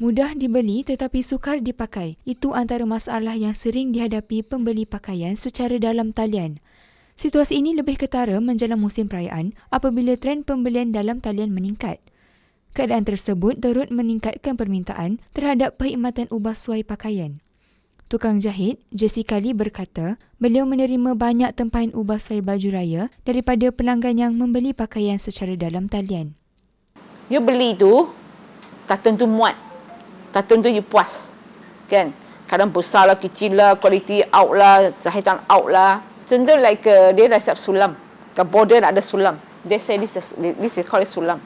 Mudah dibeli tetapi sukar dipakai. Itu antara masalah yang sering dihadapi pembeli pakaian secara dalam talian. Situasi ini lebih ketara menjelang musim perayaan apabila trend pembelian dalam talian meningkat. Keadaan tersebut turut meningkatkan permintaan terhadap perkhidmatan ubah suai pakaian. Tukang jahit, Jessica Lee berkata, beliau menerima banyak tempahan ubah suai baju raya daripada pelanggan yang membeli pakaian secara dalam talian. You beli tu, tak tentu muat. Tak tentu you puas. Kan? Kadang besar lah, kecil lah, kualiti out lah, jahitan out lah. Tentu like dia dah siap sulam. Kat border ada sulam. They say this is called sulam.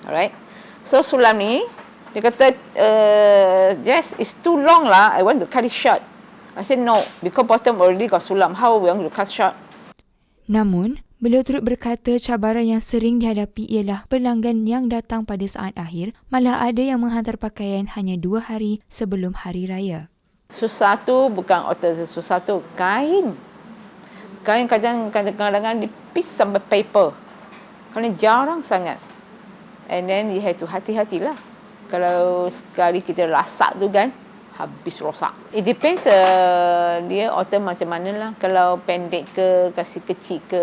Alright? So sulam ni, dia kata, Jess, it's too long lah. I want to cut it short. I said no, because bottom already got sulam. How we want to cut short? Namun, beliau turut berkata cabaran yang sering dihadapi ialah pelanggan yang datang pada saat akhir, malah ada yang menghantar pakaian hanya 2 hari sebelum hari raya. Susah tu bukan order, susah tu kain. Kain kadang-kadang dipis sampai paper. Kerana jarang sangat. And then you have to hati-hatilah. Kalau sekali kita lasak tu kan, habis rosak. It depends dia order macam mana lah. Kalau pendek ke, kasih kecil ke,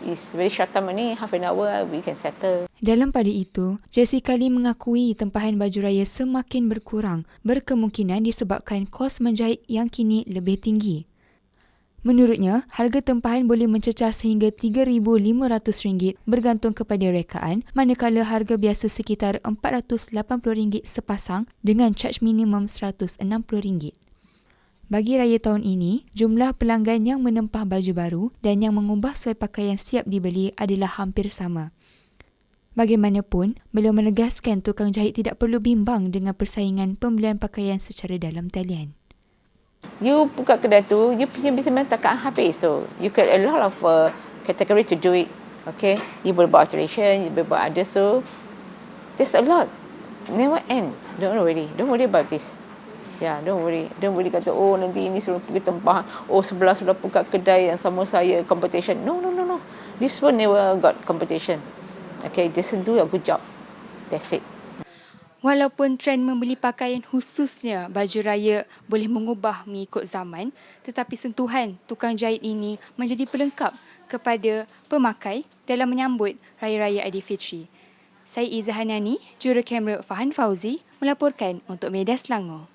is very short time ni, half an hour we can settle. Dalam pada itu, Jessica Lee mengakui tempahan baju raya semakin berkurang, berkemungkinan disebabkan kos menjahit yang kini lebih tinggi. Menurutnya, harga tempahan boleh mencecah sehingga RM3,500 bergantung kepada rekaan, manakala harga biasa sekitar RM480 sepasang dengan caj minimum RM160. Bagi raya tahun ini, jumlah pelanggan yang menempah baju baru dan yang mengubah suai pakaian siap dibeli adalah hampir sama. Bagaimanapun, beliau menegaskan tukang jahit tidak perlu bimbang dengan persaingan pembelian pakaian secara dalam talian. You buka kedai tu, you punya business takkan habis tu. You get a lot of category to do it. Okay, you boleh buat alteration, you boleh buat others, so there's a lot. Never end. Don't worry about this. Yeah, don't worry kata, oh nanti ini suruh pergi tempah, oh sebelah sudah buka kedai yang sama saya, competition. No. This one never got competition. Okay, just do a good job. That's it. Walaupun trend membeli pakaian khususnya baju raya boleh mengubah mengikut zaman, tetapi sentuhan tukang jahit ini menjadi pelengkap kepada pemakai dalam menyambut Raya-Raya Aidilfitri. Saya Izzah Hanani, juru kamera Fahan Fauzi melaporkan untuk Media Selangor.